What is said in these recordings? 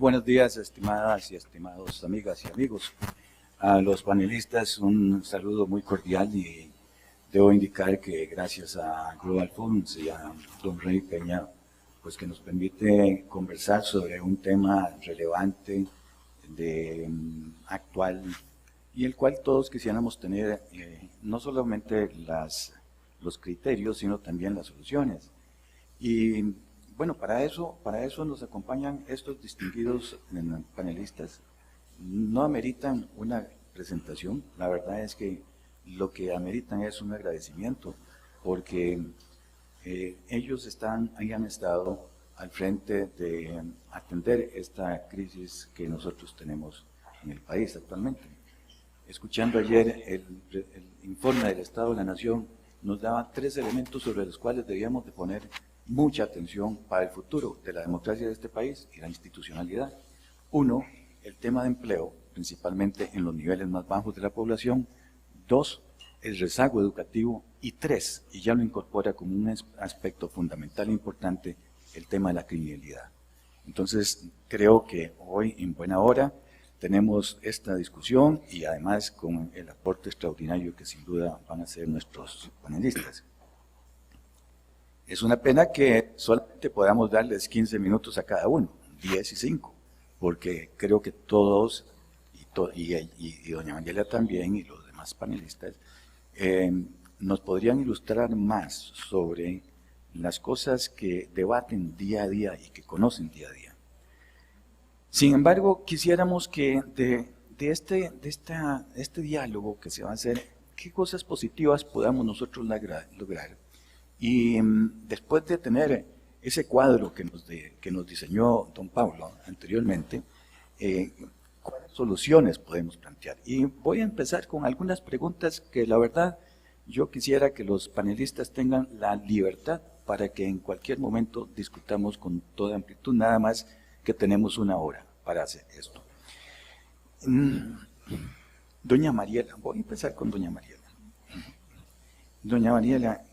buenos días, estimadas y estimados amigas y amigos. A los panelistas un saludo muy cordial y debo indicar que gracias a Global Funds y a don Rey Peña, pues que nos permite conversar sobre un tema relevante, actual, y el cual todos quisiéramos tener no solamente los criterios, sino también las soluciones. Y bueno, para eso nos acompañan estos distinguidos panelistas. No ameritan una presentación, la verdad es que lo que ameritan es un agradecimiento, porque ellos han estado al frente de atender esta crisis que nosotros tenemos en el país actualmente. Escuchando ayer el informe del Estado de la Nación, nos daba 3 elementos sobre los cuales debíamos de poner mucha atención para el futuro de la democracia de este país y la institucionalidad. 1, el tema de empleo, principalmente en los niveles más bajos de la población. 2, el rezago educativo. Y 3, y ya lo incorpora como un aspecto fundamental e importante, el tema de la criminalidad. Entonces, creo que hoy, en buena hora, tenemos esta discusión y además con el aporte extraordinario que sin duda van a ser nuestros panelistas. Es una pena que solamente podamos darles 15 minutos a cada uno, 10 y 5, porque creo que todos, y doña Mariela también, y los demás panelistas, nos podrían ilustrar más sobre las cosas que debaten día a día y que conocen día a día. Sin embargo, quisiéramos que de este diálogo que se va a hacer, qué cosas positivas podamos nosotros lograr. Y después de tener ese cuadro que nos diseñó don Pablo anteriormente, ¿cuáles soluciones podemos plantear? Y voy a empezar con algunas preguntas que la verdad yo quisiera que los panelistas tengan la libertad para que en cualquier momento discutamos con toda amplitud, nada más que tenemos 1 hora para hacer esto. Doña Mariela, voy a empezar con doña Mariela. Doña Mariela,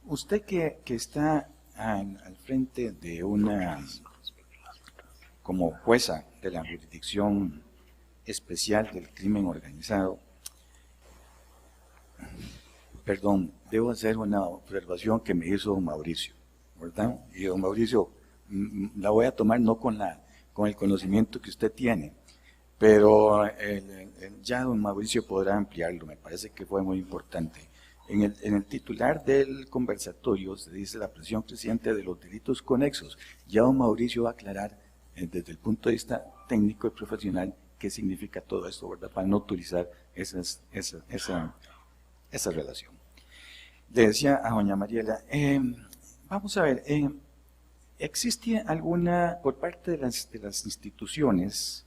usted que está al frente de como jueza de la Jurisdicción Especial del Crimen Organizado, perdón, debo hacer una observación que me hizo don Mauricio, ¿verdad? Y don Mauricio, la voy a tomar no con el conocimiento que usted tiene, pero ya don Mauricio podrá ampliarlo, me parece que fue muy importante. En el titular del conversatorio se dice la presión creciente de los delitos conexos. Ya don Mauricio va a aclarar desde el punto de vista técnico y profesional qué significa todo esto, ¿verdad? Para no utilizar esa relación. Le decía a doña Mariela, vamos a ver, ¿existe alguna, por parte de las instituciones,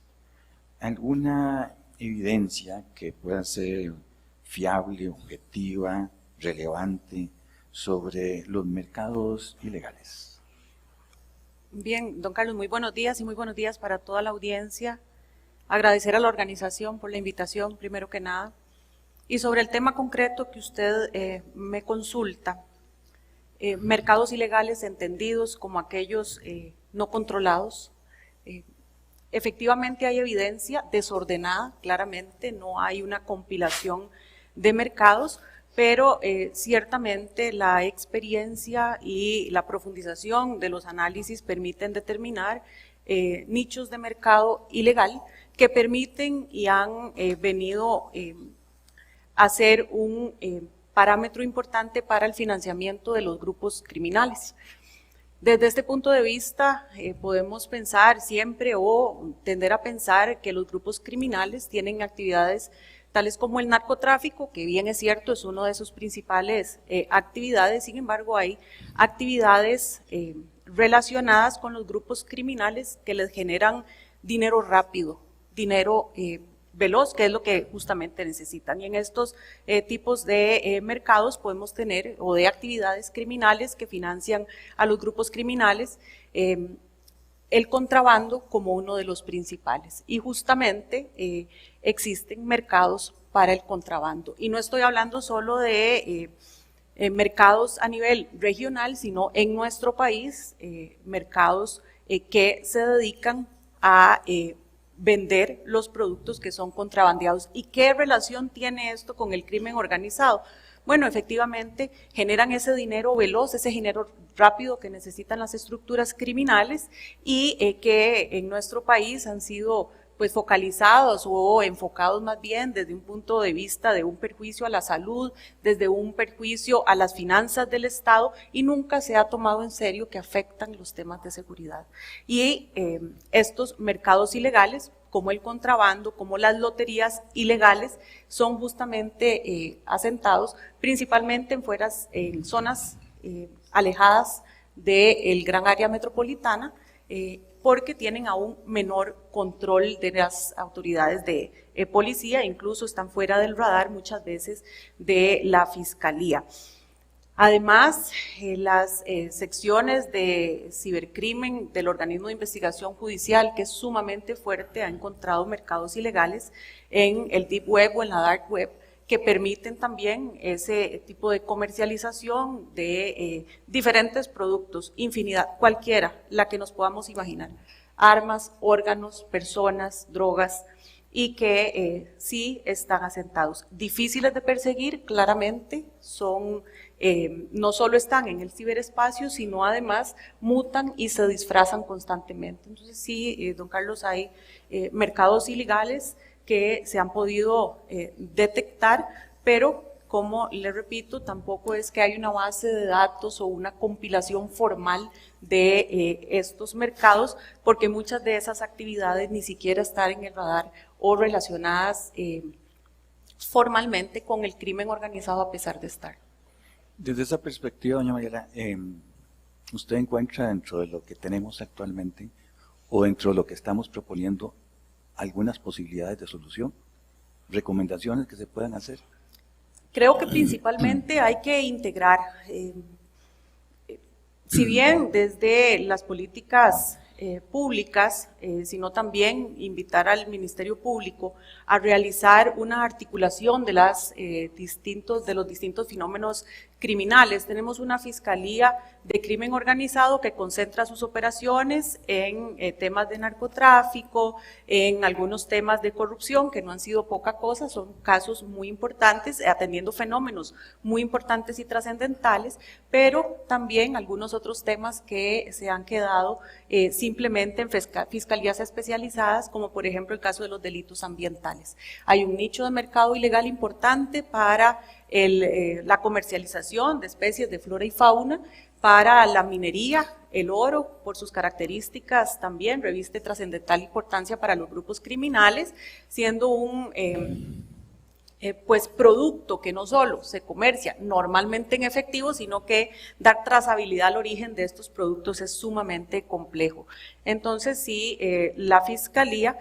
alguna evidencia que pueda ser fiable, objetiva, relevante sobre los mercados ilegales? Bien, don Carlos, muy buenos días y muy buenos días para toda la audiencia. Agradecer a la organización por la invitación, primero que nada. Y sobre el tema concreto que usted me consulta, mercados ilegales entendidos como aquellos no controlados, efectivamente hay evidencia desordenada, claramente no hay una compilación de mercados, pero ciertamente la experiencia y la profundización de los análisis permiten determinar nichos de mercado ilegal que permiten y han venido a ser un parámetro importante para el financiamiento de los grupos criminales. Desde este punto de vista podemos pensar siempre o tender a pensar que los grupos criminales tienen actividades tales como el narcotráfico, que bien es cierto, es una de sus principales actividades. Sin embargo, hay actividades relacionadas con los grupos criminales que les generan dinero rápido, dinero veloz, que es lo que justamente necesitan. Y en estos tipos de mercados podemos tener, o de actividades criminales que financian a los grupos criminales, el contrabando como uno de los principales. Y justamente existen mercados para el contrabando. Y no estoy hablando solo de mercados a nivel regional, sino en nuestro país, mercados que se dedican a vender los productos que son contrabandeados. ¿Y qué relación tiene esto con el crimen organizado? Bueno, efectivamente generan ese dinero veloz, ese dinero rápido que necesitan las estructuras criminales y que en nuestro país han sido pues focalizados o enfocados más bien desde un punto de vista de un perjuicio a la salud, desde un perjuicio a las finanzas del Estado, y nunca se ha tomado en serio que afectan los temas de seguridad. Y estos mercados ilegales, como el contrabando, como las loterías ilegales, son justamente asentados principalmente en zonas alejadas del gran área metropolitana, porque tienen aún menor control de las autoridades de policía, incluso están fuera del radar muchas veces de la fiscalía. Además, las secciones de cibercrimen del organismo de investigación judicial, que es sumamente fuerte, ha encontrado mercados ilegales en el deep web o en la dark web, que permiten también ese tipo de comercialización de diferentes productos, infinidad, cualquiera, la que nos podamos imaginar, armas, órganos, personas, drogas, y que sí están asentados. Difíciles de perseguir, claramente, son, no solo están en el ciberespacio, sino además mutan y se disfrazan constantemente. Entonces sí, don Carlos, hay mercados ilegales que se han podido detectar, pero como le repito, tampoco es que hay una base de datos o una compilación formal de estos mercados, porque muchas de esas actividades ni siquiera están en el radar o relacionadas formalmente con el crimen organizado, a pesar de estar. Desde esa perspectiva, doña Mariela, ¿usted encuentra dentro de lo que tenemos actualmente o dentro de lo que estamos proponiendo algunas posibilidades de solución, recomendaciones que se puedan hacer? Creo que principalmente hay que integrar, si bien desde las políticas públicas, sino también invitar al Ministerio Público a realizar una articulación de los distintos fenómenos criminales. Tenemos una Fiscalía de Crimen Organizado que concentra sus operaciones en temas de narcotráfico, en algunos temas de corrupción, que no han sido poca cosa, son casos muy importantes, atendiendo fenómenos muy importantes y trascendentales, pero también algunos otros temas que se han quedado simplemente en fiscalías especializadas, como por ejemplo el caso de los delitos ambientales. Hay un nicho de mercado ilegal importante para la comercialización de especies de flora y fauna, para la minería, el oro, por sus características también reviste trascendental importancia para los grupos criminales, siendo un pues producto que no solo se comercia normalmente en efectivo, sino que dar trazabilidad al origen de estos productos es sumamente complejo. Entonces sí, la Fiscalía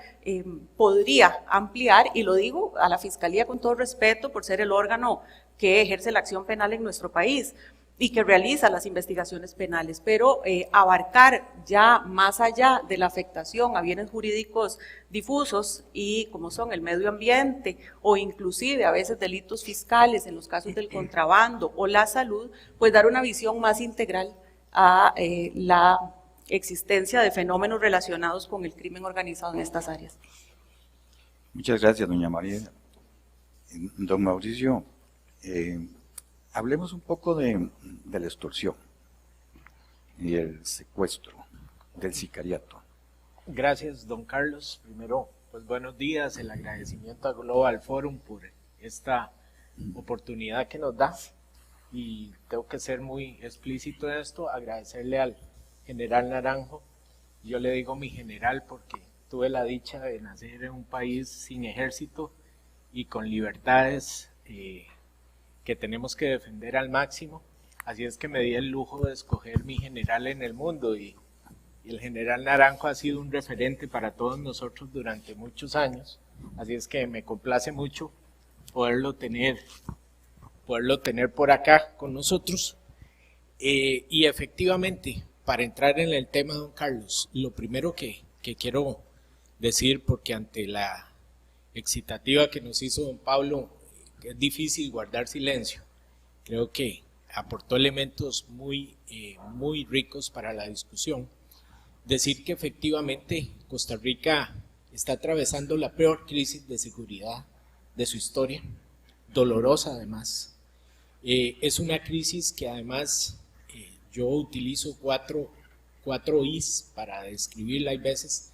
podría ampliar, y lo digo a la Fiscalía con todo respeto por ser el órgano que ejerce la acción penal en nuestro país y que realiza las investigaciones penales, pero abarcar ya más allá de la afectación a bienes jurídicos difusos y como son el medio ambiente o inclusive a veces delitos fiscales en los casos del contrabando o la salud, pues dar una visión más integral a la existencia de fenómenos relacionados con el crimen organizado en estas áreas. Muchas gracias, doña María. Don Mauricio, hablemos un poco de la extorsión y el secuestro, del sicariato. Gracias, don Carlos. Primero, pues buenos días, el agradecimiento a Global Forum por esta oportunidad que nos da, y tengo que ser muy explícito en esto, agradecerle al general Naranjo. Yo le digo mi general porque tuve la dicha de nacer en un país sin ejército y con libertades que tenemos que defender al máximo, así es que me di el lujo de escoger mi general en el mundo, y el general Naranjo ha sido un referente para todos nosotros durante muchos años, así es que me complace mucho poderlo tener por acá con nosotros. Y efectivamente, para entrar en el tema, don Carlos, lo primero que quiero decir, porque ante la excitativa que nos hizo don Pablo, es difícil guardar silencio. Creo que aportó elementos muy ricos para la discusión. decir que efectivamente Costa Rica está atravesando la peor crisis de seguridad de su historia, dolorosa además. Es una crisis que además yo utilizo cuatro I's para describirla. Hay veces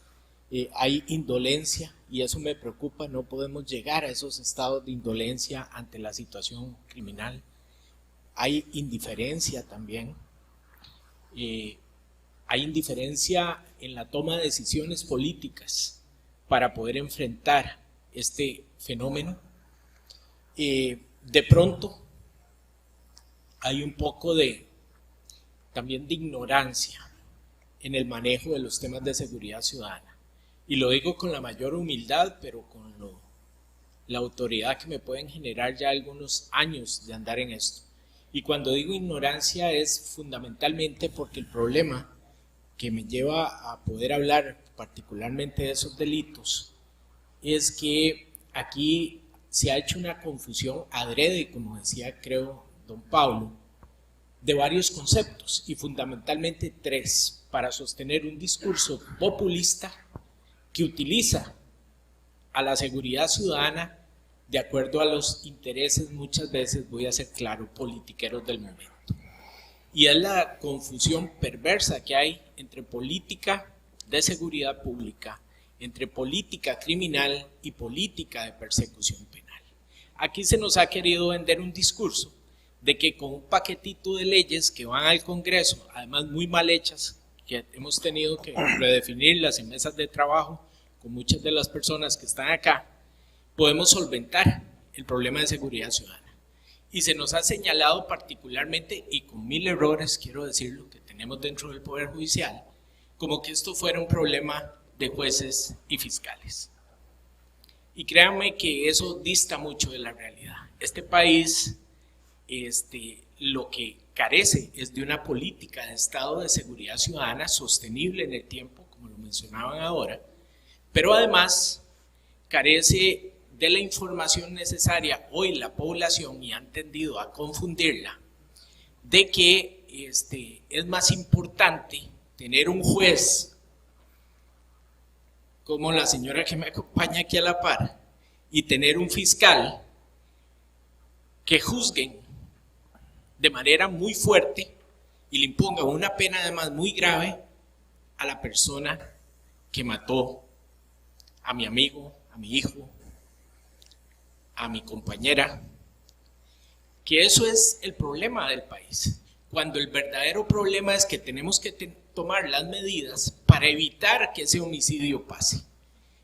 hay indolencia y eso me preocupa, no podemos llegar a esos estados de indolencia ante la situación criminal. Hay indiferencia también, hay indiferencia en la toma de decisiones políticas para poder enfrentar este fenómeno. De pronto hay un poco también de ignorancia en el manejo de los temas de seguridad ciudadana. Y lo digo con la mayor humildad, pero con la autoridad que me pueden generar ya algunos años de andar en esto. Y cuando digo ignorancia es fundamentalmente porque el problema que me lleva a poder hablar particularmente de esos delitos es que aquí se ha hecho una confusión adrede, como decía creo don Pablo, de varios conceptos y fundamentalmente 3 para sostener un discurso populista que utiliza a la seguridad ciudadana de acuerdo a los intereses, muchas veces, voy a ser claro, politiqueros del momento. Y es la confusión perversa que hay entre política de seguridad pública, entre política criminal y política de persecución penal. Aquí se nos ha querido vender un discurso de que con un paquetito de leyes que van al Congreso, además muy mal hechas, que hemos tenido que redefinirlas en mesas de trabajo con muchas de las personas que están acá, podemos solventar el problema de seguridad ciudadana. Y se nos ha señalado particularmente, y con 1000 errores, quiero decirlo, que tenemos dentro del Poder Judicial, como que esto fuera un problema de jueces y fiscales. Y créanme que eso dista mucho de la realidad. Este país, lo que carece es de una política de Estado de seguridad ciudadana sostenible en el tiempo, como lo mencionaban ahora, pero además carece de la información necesaria. Hoy la población, y ha tendido a confundirla, de que es más importante tener un juez como la señora que me acompaña aquí a la par y tener un fiscal que juzguen de manera muy fuerte y le impongan una pena además muy grave a la persona que mató a mi amigo, a mi hijo, a mi compañera, que eso es el problema del país, cuando el verdadero problema es que tenemos que tomar las medidas para evitar que ese homicidio pase,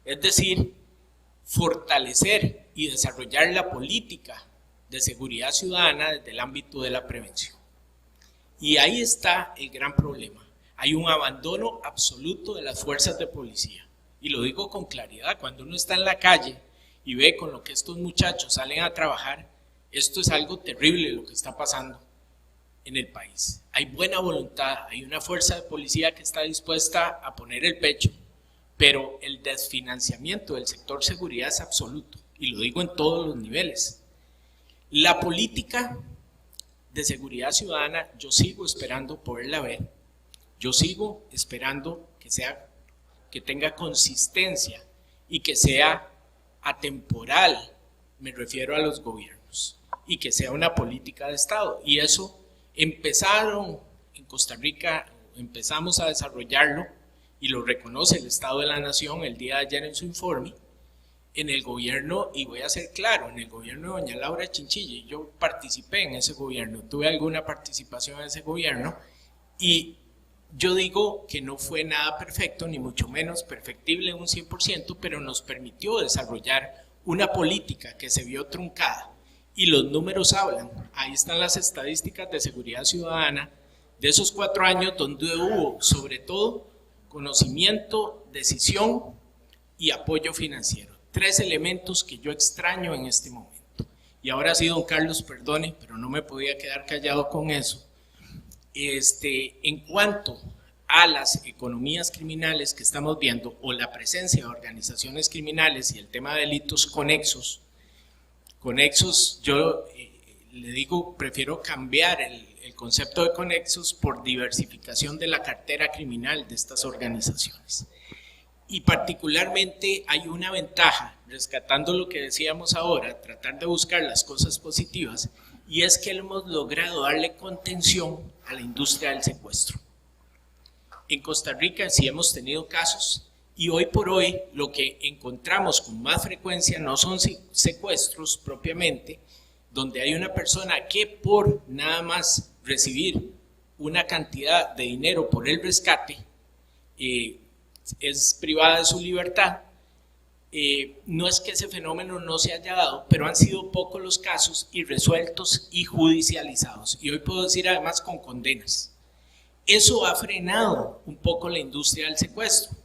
es decir, fortalecer y desarrollar la política de seguridad ciudadana desde el ámbito de la prevención. Y ahí está el gran problema, hay un abandono absoluto de las fuerzas de policía, y lo digo con claridad, cuando uno está en la calle y ve con lo que estos muchachos salen a trabajar, esto es algo terrible lo que está pasando en el país. Hay buena voluntad, hay una fuerza de policía que está dispuesta a poner el pecho, pero el desfinanciamiento del sector seguridad es absoluto, y lo digo en todos los niveles. La política de seguridad ciudadana, yo sigo esperando poderla ver, yo sigo esperando que tenga consistencia y que sea atemporal, me refiero a los gobiernos, y que sea una política de Estado. Y eso empezaron en Costa Rica, empezamos a desarrollarlo, y lo reconoce el Estado de la Nación el día de ayer en su informe, en el gobierno, y voy a ser claro, en el gobierno de doña Laura Chinchilla, y yo participé en ese gobierno, tuve alguna participación en ese gobierno, y yo digo que no fue nada perfecto, ni mucho menos perfectible un 100%, pero nos permitió desarrollar una política que se vio truncada, y los números hablan. Ahí están las estadísticas de seguridad ciudadana de esos 4 años donde hubo sobre todo conocimiento, decisión y apoyo financiero. 3 elementos que yo extraño en este momento. Y ahora sí, don Carlos, perdone, pero no me podía quedar callado con eso. En cuanto a las economías criminales que estamos viendo, o la presencia de organizaciones criminales y el tema de delitos conexos, yo le digo, prefiero cambiar el concepto de conexos por diversificación de la cartera criminal de estas organizaciones. Y particularmente hay una ventaja, rescatando lo que decíamos ahora, tratar de buscar las cosas positivas, y es que hemos logrado darle contención a la industria del secuestro. En Costa Rica sí hemos tenido casos, y hoy por hoy lo que encontramos con más frecuencia no son secuestros propiamente, donde hay una persona que por nada más recibir una cantidad de dinero por el rescate, es privada de su libertad. No es que ese fenómeno no se haya dado, pero han sido pocos los casos y resueltos y judicializados, y hoy puedo decir además con condenas. Eso ha frenado un poco la industria del secuestro,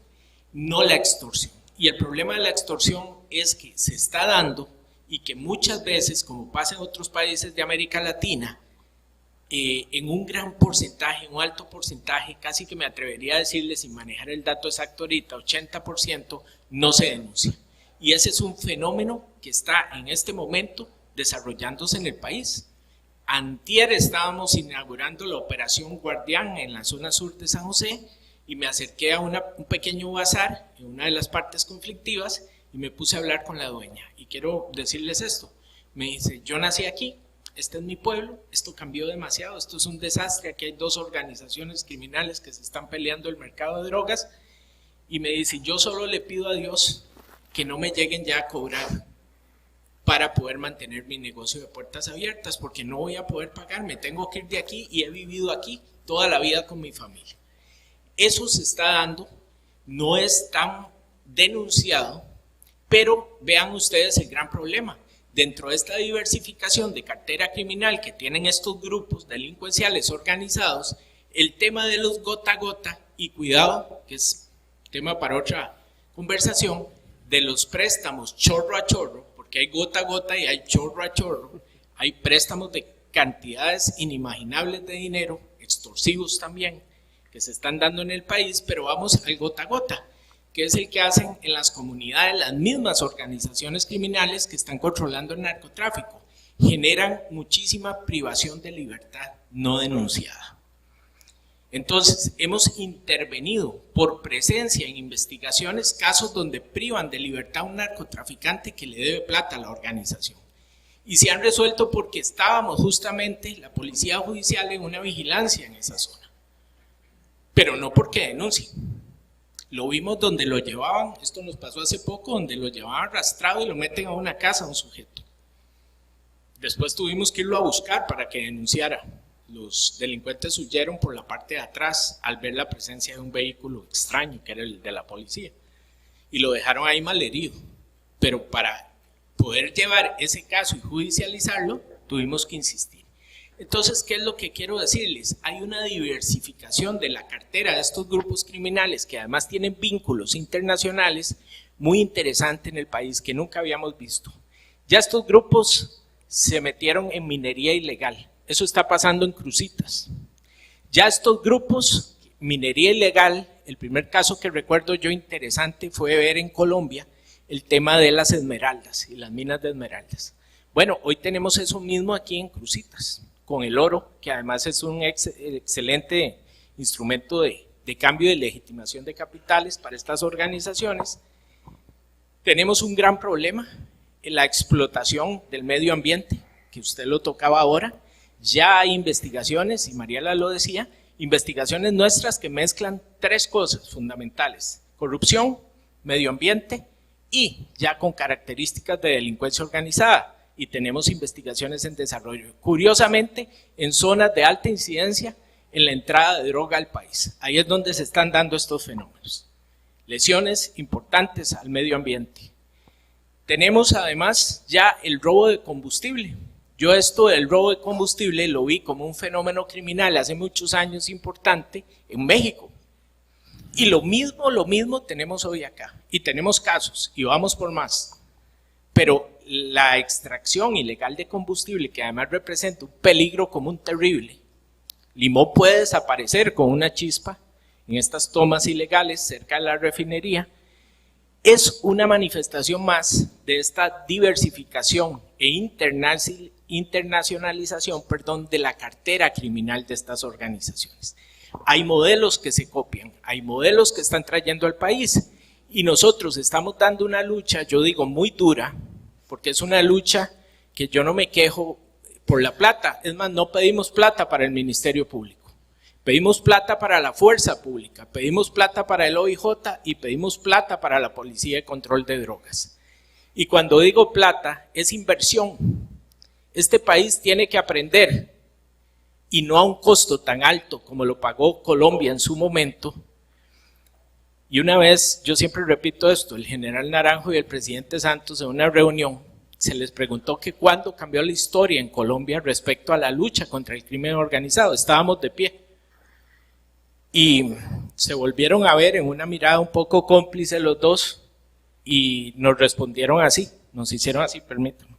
no la extorsión. Y el problema de la extorsión es que se está dando, y que muchas veces, como pasa en otros países de América Latina, en un gran porcentaje, un alto porcentaje, casi que me atrevería a decirle sin manejar el dato exacto ahorita, 80% no se denuncia. Y ese es un fenómeno que está en este momento desarrollándose en el país. Antier estábamos inaugurando la operación Guardián en la zona sur de San José, y me acerqué a un pequeño bazar en una de las partes conflictivas y me puse a hablar con la dueña. Y quiero decirles esto, me dice, yo nací aquí, este es mi pueblo, esto cambió demasiado, esto es un desastre, aquí hay 2 organizaciones criminales que se están peleando el mercado de drogas, y me dice, yo solo le pido a Dios que no me lleguen ya a cobrar para poder mantener mi negocio de puertas abiertas, porque no voy a poder pagar, me tengo que ir de aquí y he vivido aquí toda la vida con mi familia. Eso se está dando, no es tan denunciado, pero vean ustedes el gran problema. Dentro de esta diversificación de cartera criminal que tienen estos grupos delincuenciales organizados, el tema de los gota a gota, y cuidado, que es tema para otra conversación, de los préstamos chorro a chorro, porque hay gota a gota y hay chorro a chorro, hay préstamos de cantidades inimaginables de dinero, extorsivos también, que se están dando en el país, pero vamos al gota a gota, que es el que hacen en las comunidades las mismas organizaciones criminales que están controlando el narcotráfico. Generan muchísima privación de libertad no denunciada. Entonces, hemos intervenido por presencia en investigaciones casos donde privan de libertad a un narcotraficante que le debe plata a la organización. Y se han resuelto porque estábamos justamente, la policía judicial, en una vigilancia en esa zona. Pero no porque denuncien. Lo vimos donde lo llevaban, esto nos pasó hace poco, donde lo llevaban arrastrado y lo meten a una casa a un sujeto. Después tuvimos que irlo a buscar para que denunciara. Los delincuentes huyeron por la parte de atrás al ver la presencia de un vehículo extraño, que era el de la policía, y lo dejaron ahí malherido. Pero para poder llevar ese caso y judicializarlo, tuvimos que insistir. Entonces, ¿qué es lo que quiero decirles? Hay una diversificación de la cartera de estos grupos criminales que además tienen vínculos internacionales muy interesante en el país que nunca habíamos visto. Ya estos grupos se metieron en minería ilegal. Eso está pasando en Cruzitas. Ya estos grupos, minería ilegal, el primer caso que recuerdo yo interesante fue ver en Colombia el tema de las esmeraldas y las minas de esmeraldas. Bueno, hoy tenemos eso mismo aquí en Cruzitas, con el oro, que además es un excelente instrumento de cambio de legitimación de capitales para estas organizaciones. Tenemos un gran problema en la explotación del medio ambiente, que usted lo tocaba ahora. Ya hay investigaciones, y Mariela lo decía, investigaciones nuestras que mezclan 3 cosas fundamentales: corrupción, medio ambiente y ya con características de delincuencia organizada. Y tenemos investigaciones en desarrollo, curiosamente en zonas de alta incidencia en la entrada de droga al país. Ahí es donde se están dando estos fenómenos. Lesiones importantes al medio ambiente. Tenemos además ya el robo de combustible. Yo esto del robo de combustible lo vi como un fenómeno criminal hace muchos años importante en México. Y lo mismo tenemos hoy acá. Y tenemos casos, y vamos por más. Pero la extracción ilegal de combustible, que además representa un peligro común terrible. Limón puede desaparecer con una chispa en estas tomas ilegales cerca de la refinería. Es una manifestación más de esta diversificación e internacionalización, de la cartera criminal de estas organizaciones. Hay modelos que se copian, hay modelos que están trayendo al país y nosotros estamos dando una lucha, yo digo muy dura, porque es una lucha que yo no me quejo por la plata, es más, no pedimos plata para el Ministerio Público, pedimos plata para la Fuerza Pública, pedimos plata para el OIJ y pedimos plata para la Policía de Control de Drogas. Y cuando digo plata, es inversión. Este país tiene que aprender, y no a un costo tan alto como lo pagó Colombia en su momento. Y una vez, yo siempre repito esto, el general Naranjo y el presidente Santos en una reunión se les preguntó que cuándo cambió la historia en Colombia respecto a la lucha contra el crimen organizado. Estábamos de pie. Y se volvieron a ver en una mirada un poco cómplice los dos y nos respondieron así, nos hicieron así, permítanme.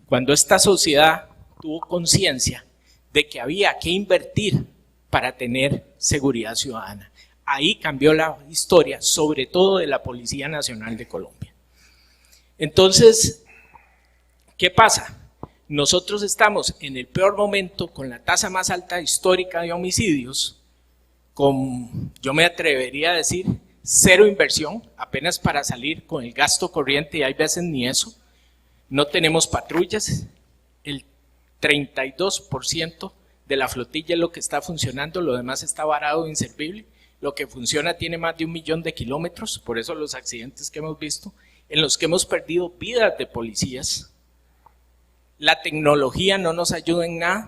Cuando esta sociedad tuvo conciencia de que había que invertir para tener seguridad ciudadana, ahí cambió la historia, sobre todo de la Policía Nacional de Colombia. Entonces, ¿qué pasa? Nosotros estamos en el peor momento, con la tasa más alta histórica de homicidios, con, yo me atrevería a decir, cero inversión, apenas para salir con el gasto corriente, y hay veces ni eso. No tenemos patrullas, el 32% de la flotilla es lo que está funcionando, lo demás está varado e inservible. Lo que funciona tiene más de 1 millón de kilómetros, por eso los accidentes que hemos visto, en los que hemos perdido vidas de policías. La tecnología no nos ayuda en nada,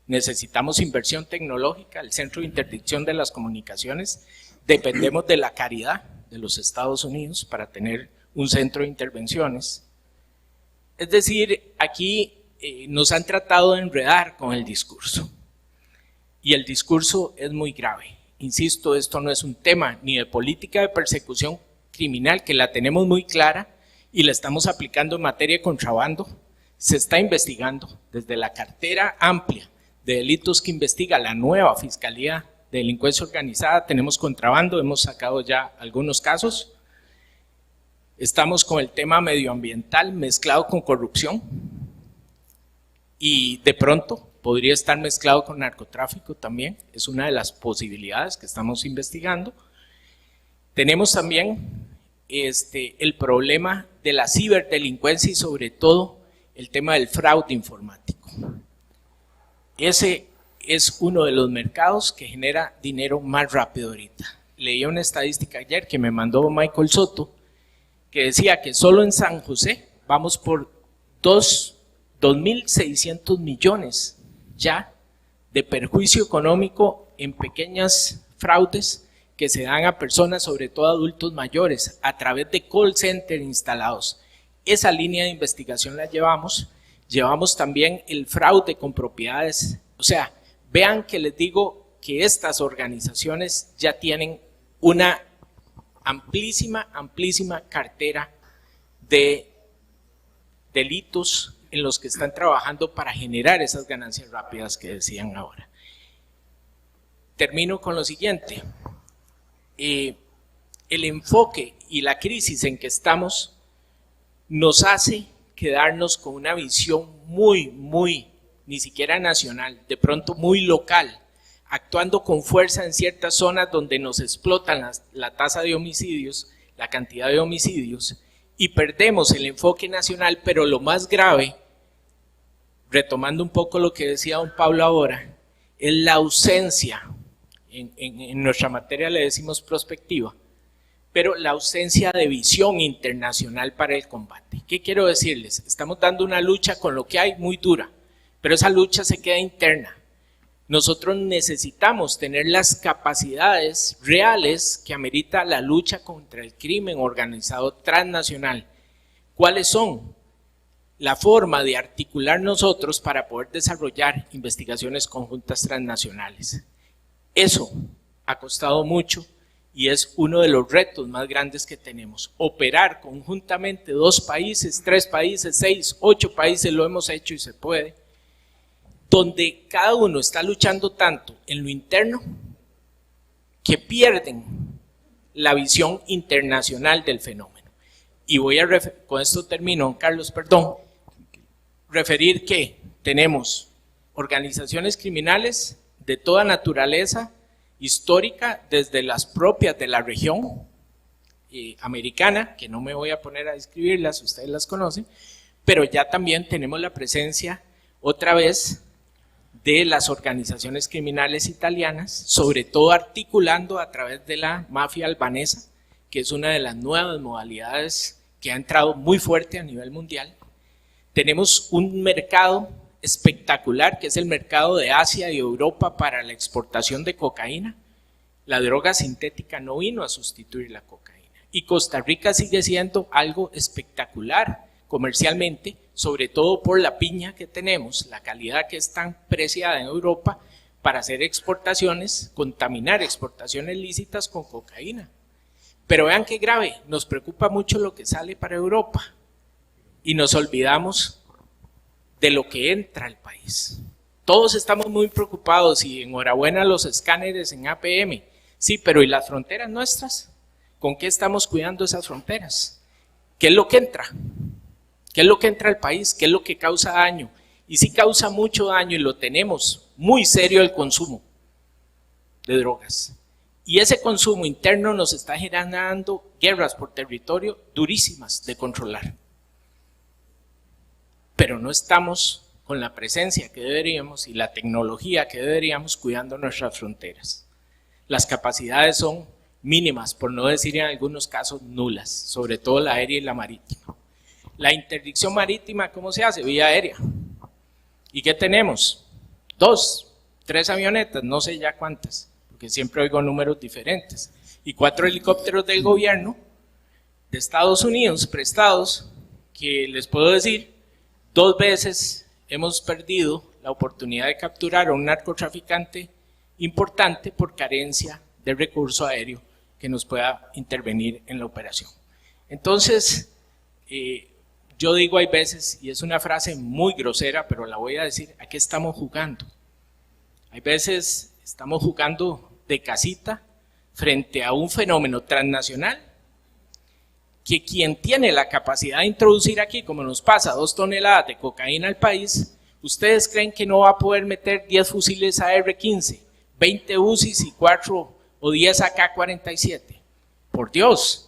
necesitamos inversión tecnológica, el Centro de Interdicción de las Comunicaciones, dependemos de la caridad de los Estados Unidos para tener un centro de intervenciones. Es decir, aquí nos han tratado de enredar con el discurso, y el discurso es muy grave. Insisto, esto no es un tema ni de política de persecución criminal, que la tenemos muy clara y la estamos aplicando en materia de contrabando. Se está investigando desde la cartera amplia de delitos que investiga la nueva Fiscalía de Delincuencia Organizada. Tenemos contrabando, hemos sacado ya algunos casos. Estamos con el tema medioambiental mezclado con corrupción y de pronto podría estar mezclado con narcotráfico también, es una de las posibilidades que estamos investigando. Tenemos también el problema de la ciberdelincuencia y sobre todo el tema del fraude informático. Ese es uno de los mercados que genera dinero más rápido ahorita. Leí una estadística ayer que me mandó Michael Soto, que decía que solo en San José vamos por 2.600 millones ya de perjuicio económico en pequeñas fraudes que se dan a personas, sobre todo adultos mayores, a través de call center instalados. Esa línea de investigación la llevamos también el fraude con propiedades. O sea, vean que les digo que estas organizaciones ya tienen una amplísima cartera de delitos en los que están trabajando para generar esas ganancias rápidas que decían ahora. Termino con lo siguiente. El enfoque y la crisis en que estamos nos hace quedarnos con una visión muy, ni siquiera nacional, de pronto muy local, actuando con fuerza en ciertas zonas donde nos explotan la tasa de homicidios, la cantidad de homicidios, y perdemos el enfoque nacional. Pero lo más grave, retomando un poco lo que decía don Pablo ahora, es la ausencia, en nuestra materia le decimos prospectiva, pero la ausencia de visión internacional para el combate. ¿Qué quiero decirles? Estamos dando una lucha con lo que hay muy dura, pero esa lucha se queda interna. Nosotros necesitamos tener las capacidades reales que amerita la lucha contra el crimen organizado transnacional. ¿Cuáles son? La forma de articular nosotros para poder desarrollar investigaciones conjuntas transnacionales. Eso ha costado mucho y es uno de los retos más grandes que tenemos. Operar conjuntamente 2 países, 3 países, 6, 8 países, lo hemos hecho y se puede, donde cada uno está luchando tanto en lo interno que pierden la visión internacional del fenómeno. Y con esto termino, Carlos, perdón. referir que tenemos organizaciones criminales de toda naturaleza histórica, desde las propias de la región americana, que no me voy a poner a describirlas, ustedes las conocen, pero ya también tenemos la presencia otra vez de las organizaciones criminales italianas, sobre todo articulando a través de la mafia albanesa, que es una de las nuevas modalidades que ha entrado muy fuerte a nivel mundial. Tenemos un mercado espectacular, que es el mercado de Asia y Europa para la exportación de cocaína. La droga sintética no vino a sustituir la cocaína. Y Costa Rica sigue siendo algo espectacular comercialmente, sobre todo por la piña que tenemos, la calidad que es tan preciada en Europa para hacer exportaciones, contaminar exportaciones lícitas con cocaína. Pero vean qué grave, nos preocupa mucho lo que sale para Europa y nos olvidamos de lo que entra al país. Todos estamos muy preocupados y enhorabuena a los escáneres en APM, sí, pero ¿y las fronteras nuestras? ¿Con qué estamos cuidando esas fronteras? ¿Qué es lo que entra? ¿Qué es lo que entra al país? ¿Qué es lo que causa daño? Y sí causa mucho daño y lo tenemos muy serio el consumo de drogas. Y ese consumo interno nos está generando guerras por territorio durísimas de controlar. Pero no estamos con la presencia que deberíamos y la tecnología que deberíamos cuidando nuestras fronteras. Las capacidades son mínimas, por no decir en algunos casos nulas, sobre todo la aérea y la marítima. La interdicción marítima, ¿cómo se hace? Vía aérea. ¿Y qué tenemos? 2, 3 avionetas, no sé ya cuántas, porque siempre oigo números diferentes, y 4 helicópteros del gobierno de Estados Unidos prestados, que les puedo decir, 2 veces hemos perdido la oportunidad de capturar a un narcotraficante importante por carencia de recurso aéreo que nos pueda intervenir en la operación. Entonces, yo digo hay veces, y es una frase muy grosera, pero la voy a decir, ¿a qué estamos jugando? Hay veces estamos jugando de casita frente a un fenómeno transnacional que quien tiene la capacidad de introducir aquí, como nos pasa, 2 toneladas de cocaína al país, ¿ustedes creen que no va a poder meter 10 fusiles AR-15, 20 UCIs y 4 o 10 AK-47? Por Dios.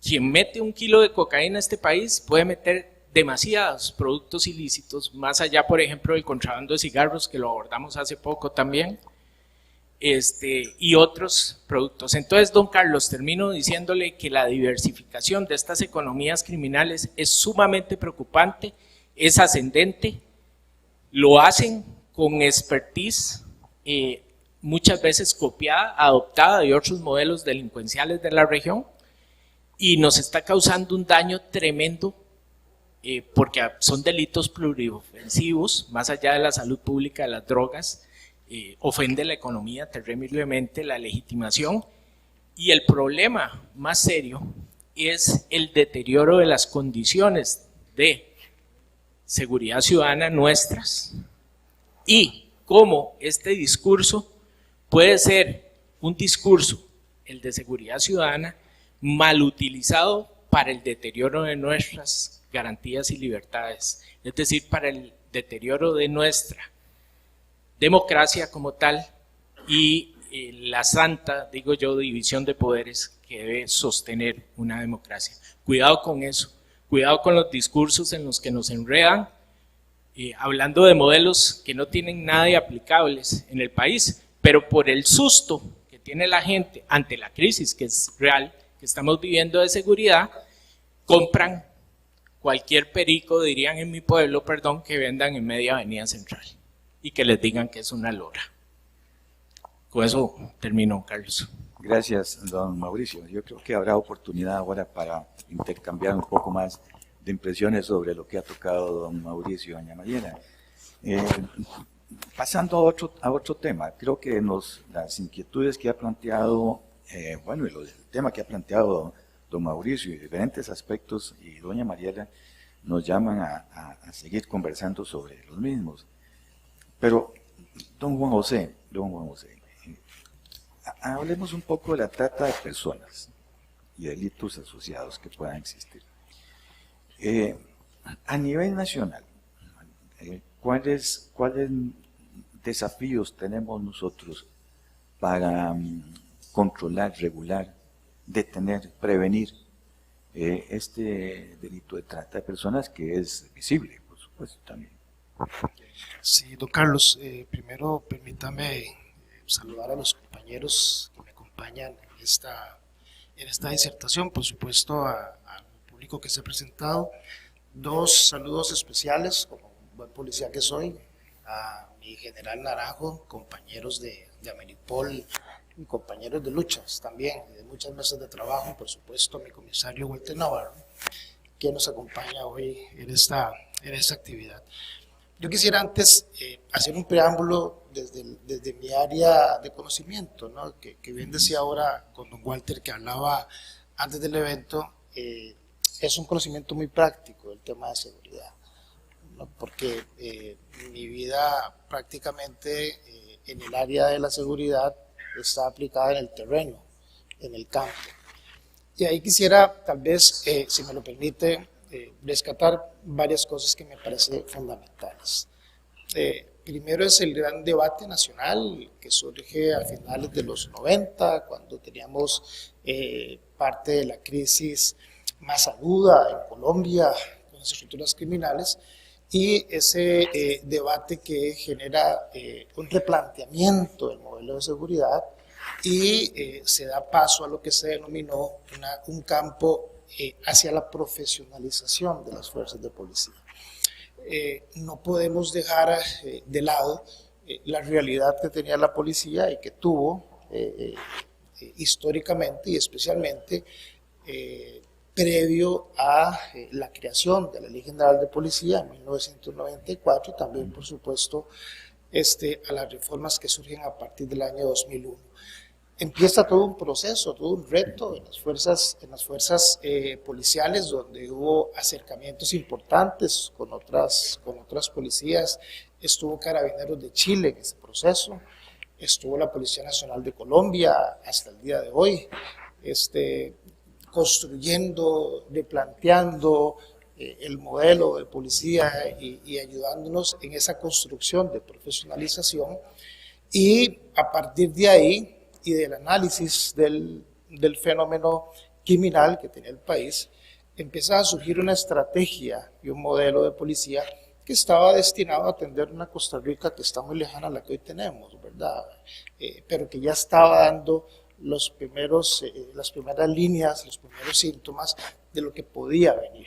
Quien mete 1 kilo de cocaína a este país puede meter demasiados productos ilícitos, más allá, por ejemplo, del contrabando de cigarros, que lo abordamos hace poco también, y otros productos. Entonces, don Carlos, termino diciéndole que la diversificación de estas economías criminales es sumamente preocupante, es ascendente, lo hacen con expertise, muchas veces copiada, adoptada de otros modelos delincuenciales de la región, y nos está causando un daño tremendo porque son delitos pluriofensivos, más allá de la salud pública de las drogas, ofende la economía terriblemente, la legitimación, y el problema más serio es el deterioro de las condiciones de seguridad ciudadana nuestras y cómo este discurso puede ser un discurso, el de seguridad ciudadana, mal utilizado para el deterioro de nuestras garantías y libertades, es decir, para el deterioro de nuestra democracia como tal y la santa, digo yo, división de poderes que debe sostener una democracia. Cuidado con eso, cuidado con los discursos en los que nos enredan, hablando de modelos que no tienen nada de aplicables en el país, pero por el susto que tiene la gente ante la crisis que es real, que estamos viviendo de seguridad, compran cualquier perico, dirían en mi pueblo, perdón, que vendan en media avenida central y que les digan que es una lora. Con eso termino, Carlos. Gracias, don Mauricio. Yo creo que habrá oportunidad ahora para intercambiar un poco más de impresiones sobre lo que ha tocado don Mauricio y doña Mariela. Pasando a otro tema, creo que las inquietudes que ha planteado, y el tema que ha planteado don Mauricio y diferentes aspectos y doña Mariela nos llaman a seguir conversando sobre los mismos. Pero, don Juan José, hablemos un poco de la trata de personas y delitos asociados que puedan existir. A nivel nacional, ¿Cuáles desafíos tenemos nosotros para controlar, regular, detener, prevenir este delito de trata de personas que es visible, por supuesto, también? Sí, don Carlos, primero permítame saludar a los compañeros que me acompañan en esta disertación, por supuesto al público que se ha presentado. Dos saludos especiales, como un buen policía que soy, a mi general Naranjo, compañeros de Ameripol y compañeros de luchas también, de muchas mesas de trabajo, por supuesto a mi comisario Walter Navarro, que nos acompaña hoy en esta actividad. Yo quisiera antes hacer un preámbulo desde mi área de conocimiento, ¿no? que bien decía ahora con don Walter, que hablaba antes del evento, es un conocimiento muy práctico del tema de seguridad, ¿no? Porque mi vida prácticamente en el área de la seguridad está aplicada en el terreno, en el campo. Y ahí quisiera, tal vez, si me lo permite, rescatar varias cosas que me parecen fundamentales. Primero es el gran debate nacional que surge a finales de los 90, cuando teníamos parte de la crisis más aguda en Colombia con las estructuras criminales, y ese debate que genera un replanteamiento del modelo de seguridad y se da paso a lo que se denominó un campo hacia la profesionalización de las fuerzas de policía. No podemos dejar de lado la realidad que tenía la policía y que tuvo históricamente y especialmente previo a la creación de la Ley General de Policía en 1994, también por supuesto a las reformas que surgen a partir del año 2001. Empieza todo un proceso, todo un reto en las fuerzas policiales, donde hubo acercamientos importantes con otras policías. Estuvo Carabineros de Chile en ese proceso, estuvo la Policía Nacional de Colombia hasta el día de hoy, construyendo, replanteando el modelo de policía y ayudándonos en esa construcción de profesionalización. Y a partir de ahí y del análisis del fenómeno criminal que tenía el país, empezaba a surgir una estrategia y un modelo de policía que estaba destinado a atender una Costa Rica que está muy lejana a la que hoy tenemos, ¿verdad? Pero que ya estaba dando las primeras líneas, los primeros síntomas de lo que podía venir.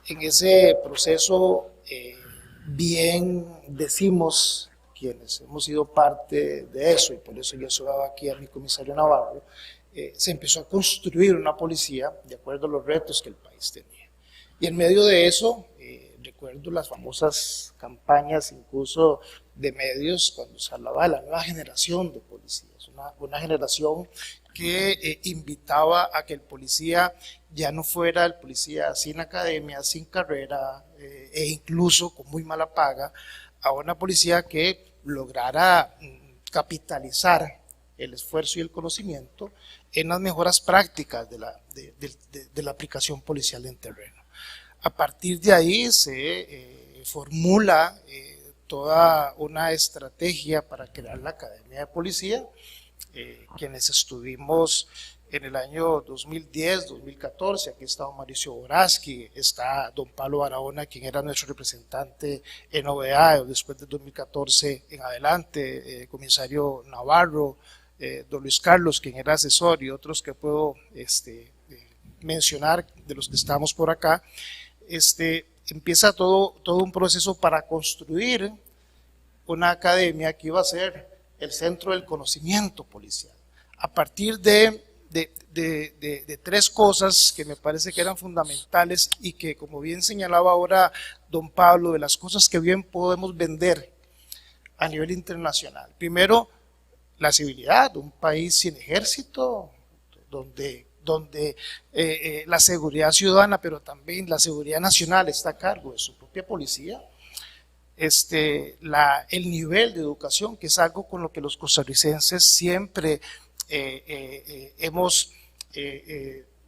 En ese proceso, bien decimos quienes hemos sido parte de eso, y por eso yo saludaba aquí a mi comisario Navarro, se empezó a construir una policía de acuerdo a los retos que el país tenía. Y en medio de eso, recuerdo las famosas campañas incluso de medios cuando se hablaba de la nueva generación de policías, una generación que invitaba a que el policía ya no fuera el policía sin academia, sin carrera e incluso con muy mala paga, a una policía que lograra capitalizar el esfuerzo y el conocimiento en las mejoras prácticas de la aplicación policial en terreno. A partir de ahí se formula toda una estrategia para crear la Academia de Policía, quienes estuvimos en el año 2010, 2014, aquí está don Mauricio Boraski, está don Pablo Barahona, quien era nuestro representante en OEA, después de 2014 en adelante, comisario Navarro, don Luis Carlos, quien era asesor, y otros que puedo mencionar de los que estamos por acá. Empieza todo un proceso para construir una academia que iba a ser el centro del conocimiento policial, a partir de tres cosas que me parece que eran fundamentales y que, como bien señalaba ahora don Pablo, de las cosas que bien podemos vender a nivel internacional. Primero, la civilidad, un país sin ejército, donde la seguridad ciudadana, pero también la seguridad nacional está a cargo de su propia policía. El nivel de educación, que es algo con lo que los costarricenses siempre hemos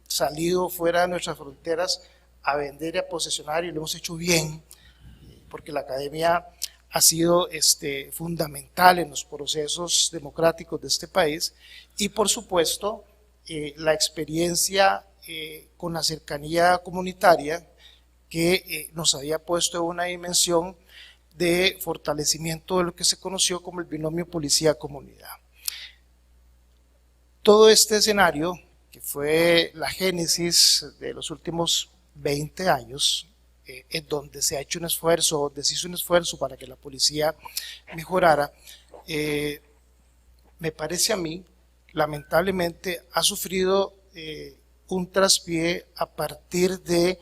salido fuera de nuestras fronteras a vender y a posesionar, y lo hemos hecho bien. porque la academia ha sido fundamental en los procesos democráticos de este país, y por supuesto la experiencia con la cercanía comunitaria que nos había puesto en una dimensión de fortalecimiento de lo que se conoció como el binomio policía-comunidad. Todo este escenario, que fue la génesis de los últimos 20 años, en donde se ha hecho un esfuerzo, donde se hizo un esfuerzo para que la policía mejorara, me parece a mí, lamentablemente, ha sufrido un traspié a partir de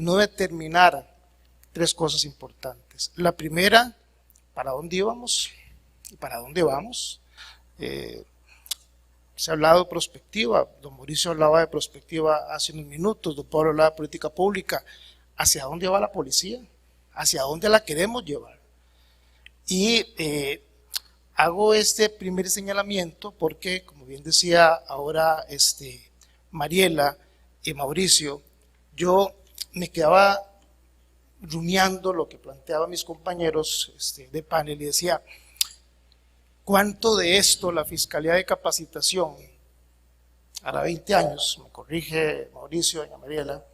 no determinar tres cosas importantes. La primera, ¿para dónde íbamos? ¿Y para dónde vamos? Se ha hablado de prospectiva, don Mauricio hablaba de prospectiva hace unos minutos, don Pablo hablaba de política pública. ¿Hacia dónde va la policía? ¿Hacia dónde la queremos llevar? Y hago este primer señalamiento porque, como bien decía ahora Mariela y Mauricio, yo me quedaba rumiando lo que planteaban mis compañeros de panel y decía, ¿cuánto de esto la Fiscalía de Capacitación, hará 20 años, me corrige Mauricio, doña Mariela,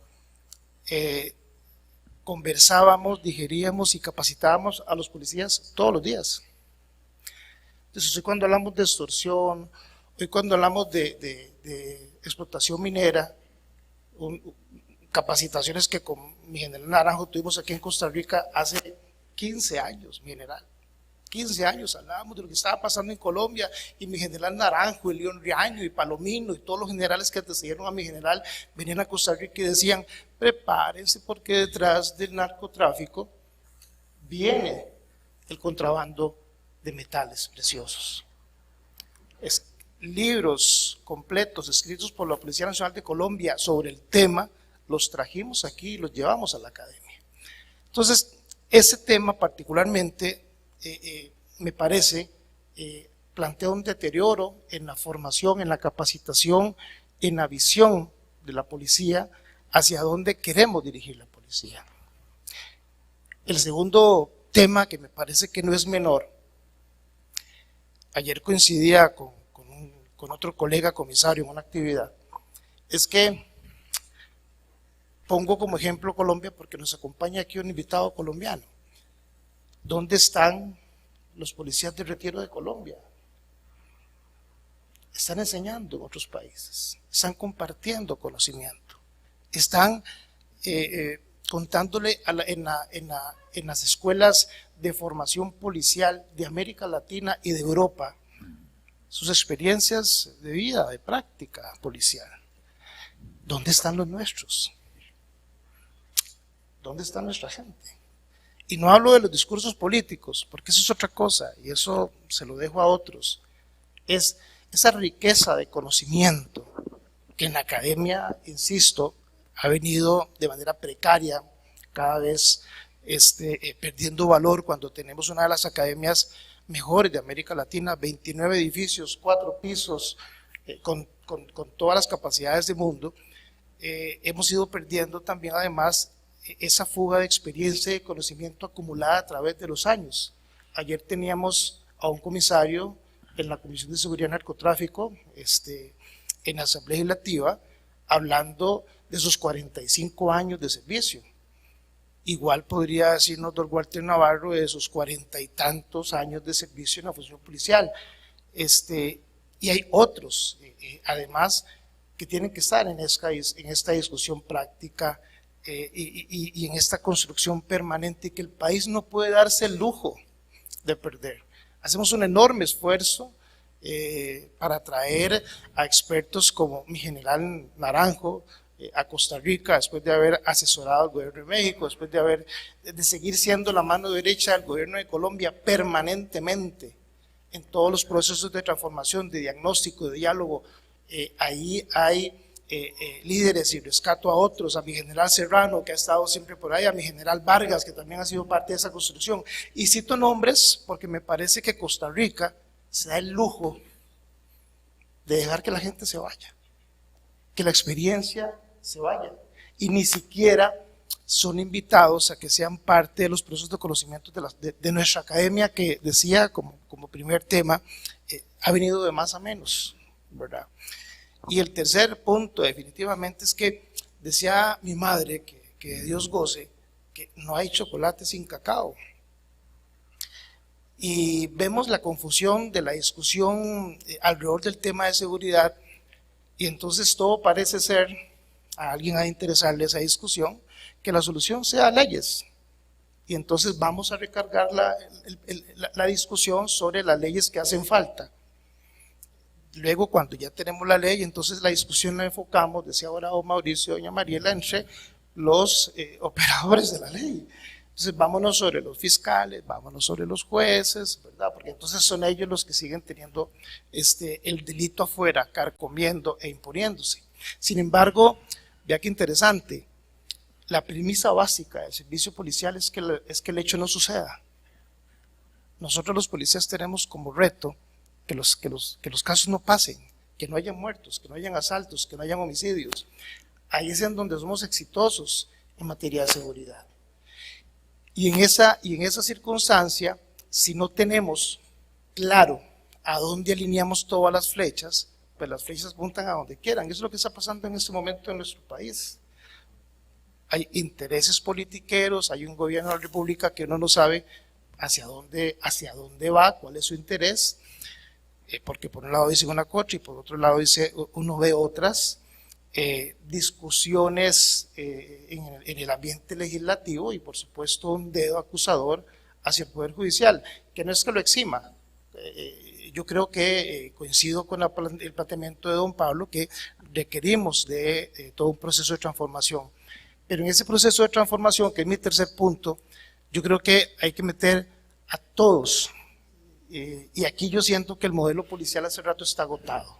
conversábamos, digeríamos y capacitábamos a los policías todos los días? Entonces hoy cuando hablamos de extorsión, hoy cuando hablamos de explotación minera, capacitaciones que con mi general Naranjo tuvimos aquí en Costa Rica hace 15 años, mi general. 15 años hablábamos de lo que estaba pasando en Colombia y mi general Naranjo, y León Riaño y Palomino y todos los generales que antecedieron a mi general venían a Costa Rica y decían, prepárense porque detrás del narcotráfico viene el contrabando de metales preciosos. Libros completos escritos por la Policía Nacional de Colombia sobre el tema los trajimos aquí y los llevamos a la academia. Entonces, ese tema particularmente me parece plantea un deterioro en la formación, en la capacitación, en la visión de la policía, hacia dónde queremos dirigir la policía. El segundo tema, que me parece que no es menor, ayer coincidía con otro colega comisario en una actividad, es que pongo como ejemplo Colombia porque nos acompaña aquí un invitado colombiano. ¿Dónde están los policías de retiro de Colombia? Están enseñando en otros países, están conocimiento, están contándole en las escuelas de formación policial de América Latina y de Europa sus experiencias de vida, de práctica policial. ¿Dónde están los nuestros? ¿Dónde está nuestra gente? Y no hablo de los discursos políticos, porque eso es otra cosa, y eso se lo dejo a otros. Es esa riqueza de conocimiento que en la academia, insisto, ha venido de manera precaria, cada vez perdiendo valor, cuando tenemos una de las academias mejores de América Latina, 29 edificios, 4 pisos, con todas las capacidades del mundo. Hemos ido perdiendo también además esa fuga de experiencia y conocimiento acumulada a través de los años. Ayer teníamos a un comisario en la Comisión de Seguridad y Narcotráfico, en la Asamblea Legislativa, hablando de sus 45 años de servicio. Igual podría decirnos don Walter Navarro de sus 40 y tantos años de servicio en la función policial. Y hay otros, además, que tienen que estar en esta discusión práctica y en esta construcción permanente que el país no puede darse el lujo de perder. Hacemos un enorme esfuerzo para traer a expertos como mi general Naranjo a Costa Rica, después de haber asesorado al gobierno de México, después de seguir siendo la mano derecha del gobierno de Colombia permanentemente en todos los procesos de transformación, de diagnóstico, de diálogo. Ahí hay líderes, y rescato a otros, a mi general Serrano, que ha estado siempre por ahí, a mi general Vargas, que también ha sido parte de esa construcción. Y cito nombres porque me parece que Costa Rica se da el lujo de dejar que la gente se vaya, que la experiencia se vaya, y ni siquiera son invitados a que sean parte de los procesos de conocimiento de nuestra academia, que decía como primer tema, ha venido de más a menos, ¿verdad? Y el tercer punto definitivamente es que decía mi madre, que Dios goce, que no hay chocolate sin cacao. Y vemos la confusión de la discusión alrededor del tema de seguridad, y entonces todo parece ser, a alguien ha de interesarle esa discusión, que la solución sea leyes. Y entonces vamos a recargar la discusión sobre las leyes que hacen falta. Luego, cuando ya tenemos la ley, entonces la discusión la enfocamos, decía ahora don Mauricio, doña Mariela, entre los operadores de la ley. Entonces vámonos sobre los fiscales, vámonos sobre los jueces, ¿verdad? Porque entonces son ellos los que siguen teniendo el delito afuera, carcomiendo e imponiéndose. Sin embargo, vea qué interesante, la premisa básica del servicio policial es que el hecho no suceda. Nosotros los policías tenemos como reto que los casos no pasen, que no hayan muertos, que no hayan asaltos, que no hayan homicidios. Ahí es en donde somos exitosos en materia de seguridad. Y en esa circunstancia, si no tenemos claro a dónde alineamos todas las flechas, pues las flechas apuntan a donde quieran. Eso es lo que está pasando en este momento en nuestro país. Hay intereses politiqueros, hay un gobierno de la República que uno no sabe hacia dónde va, cuál es su interés, porque por un lado dice una cosa y por otro lado uno ve otras. Discusiones en el ambiente legislativo y por supuesto un dedo acusador hacia el Poder Judicial, que no es que lo exima. Yo creo que coincido con el planteamiento de don Pablo, que requerimos de todo un proceso de transformación, pero en ese proceso de transformación, que es mi tercer punto, yo creo que hay que meter a todos, y aquí yo siento que el modelo policial hace rato está agotado.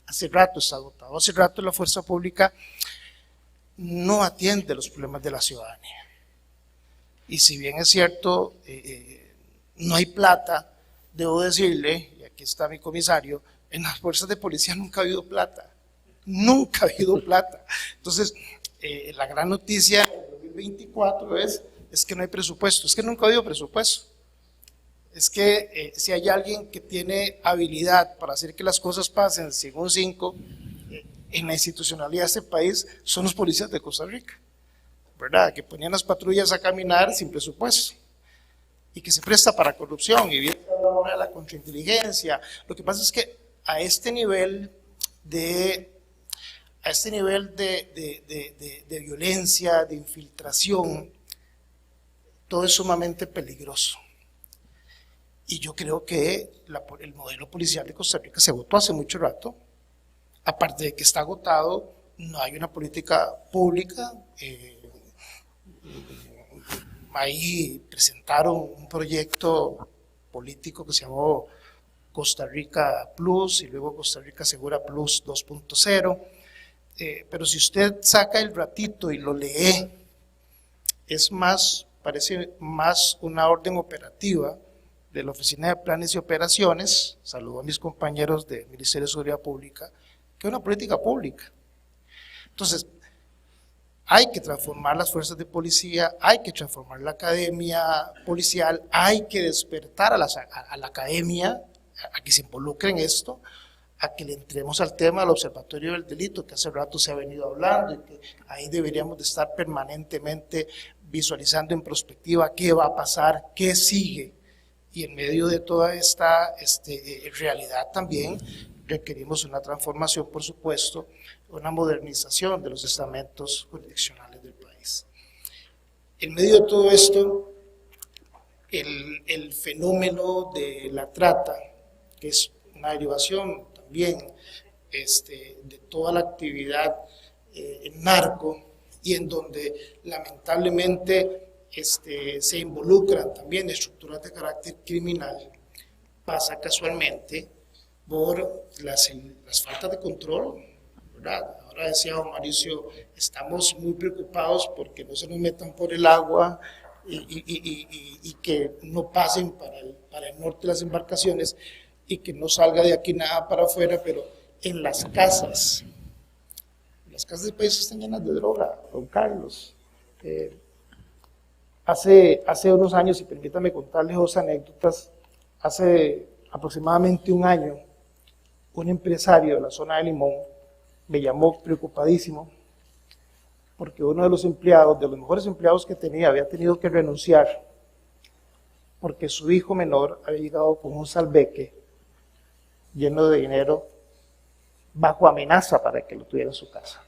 Hace rato la fuerza pública no atiende los problemas de la ciudadanía. Y si bien es cierto, no hay plata, debo decirle, y aquí está mi comisario, en las fuerzas de policía nunca ha habido plata. Nunca ha habido plata. Entonces, la gran noticia del 2024 es que no hay presupuesto, es que nunca ha habido presupuesto. Es que si hay alguien que tiene habilidad para hacer que las cosas pasen según 5 en la institucionalidad de este país, son los policías de Costa Rica, ¿verdad? Que ponían las patrullas a caminar sin presupuesto y que se presta para corrupción y viene ahora la contrainteligencia. Lo que pasa es que a este nivel de violencia, de infiltración, todo es sumamente peligroso. Y yo creo que el modelo policial de Costa Rica se agotó hace mucho rato. Aparte de que está agotado, no hay una política pública. Ahí presentaron un proyecto político que se llamó Costa Rica Plus y luego Costa Rica Segura Plus 2.0. Pero si usted saca el ratito y lo lee, parece más una orden operativa de la Oficina de Planes y Operaciones, saludo a mis compañeros del Ministerio de Seguridad Pública, que una política pública. Entonces, hay que transformar las fuerzas de policía, hay que transformar la academia policial, hay que despertar a la academia a que se involucre en esto, a que le entremos al tema del Observatorio del Delito, que hace rato se ha venido hablando, y que ahí deberíamos de estar permanentemente visualizando en perspectiva qué va a pasar, qué sigue. Y en medio de toda esta realidad también requerimos una transformación, por supuesto, una modernización de los estamentos jurisdiccionales del país. En medio de todo esto, el fenómeno de la trata, que es una derivación también de toda la actividad narco, y en donde lamentablemente se involucran también estructuras de carácter criminal, pasa casualmente por las faltas de control, ¿verdad? Ahora decía don Mauricio, estamos muy preocupados porque no se nos metan por el agua y que no pasen para el norte las embarcaciones y que no salga de aquí nada para afuera, pero en las casas del país están llenas de droga, don Carlos. Hace unos años, y permítame contarles dos anécdotas, hace aproximadamente un año, un empresario de la zona de Limón me llamó preocupadísimo porque uno de los empleados, de los mejores empleados que tenía, había tenido que renunciar porque su hijo menor había llegado con un salveque lleno de dinero bajo amenaza para que lo tuviera en su casa.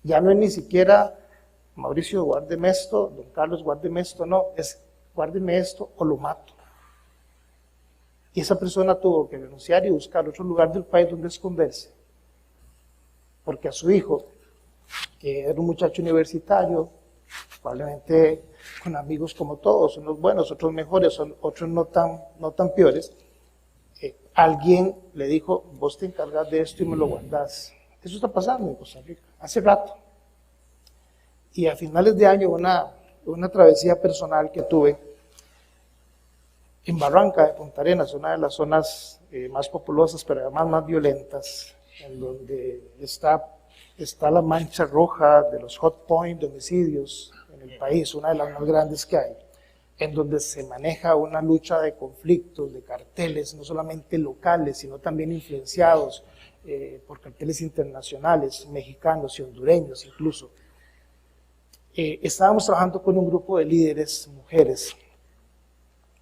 Ya no es ni siquiera Mauricio, guárdeme esto, don Carlos, guárdeme esto, no, es guárdeme esto o lo mato. Y esa persona tuvo que renunciar y buscar otro lugar del país donde esconderse, porque a su hijo, que era un muchacho universitario, probablemente con amigos como todos, unos buenos, otros mejores, otros no tan peores, alguien le dijo, vos te encargas de esto y me lo guardás. Eso está pasando en Costa Rica, hace rato. Y a finales de año, una travesía personal que tuve en Barranca de Punta Arenas, una de las zonas más populosas, pero además más violentas, en donde está la mancha roja de los hot point de homicidios en el país, una de las más grandes que hay, en donde se maneja una lucha de conflictos, de carteles, no solamente locales, sino también influenciados por carteles internacionales, mexicanos y hondureños incluso. Estábamos trabajando con un grupo de líderes, mujeres,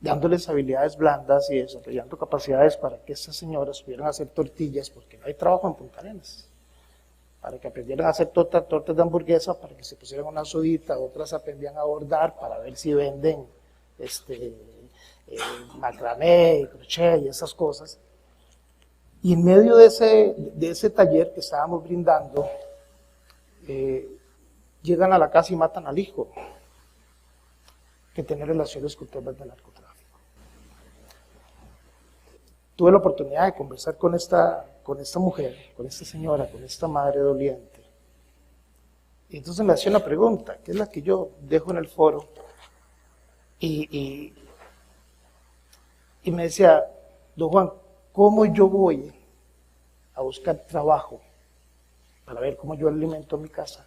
dándoles habilidades blandas y desarrollando capacidades para que estas señoras pudieran hacer tortillas, porque no hay trabajo en Punta Arenas, para que aprendieran a hacer tortas de hamburguesa, para que se pusieran una sodita, otras aprendían a bordar para ver si venden macramé, crochet y esas cosas. Y en medio de ese taller que estábamos brindando, llegan a la casa y matan al hijo, que tiene relaciones con temas de narcotráfico. Tuve la oportunidad de conversar con esta mujer, con esta señora, con esta madre doliente. Y entonces me hacía una pregunta, que es la que yo dejo en el foro, y me decía, don Juan, ¿cómo yo voy a buscar trabajo para ver cómo yo alimento mi casa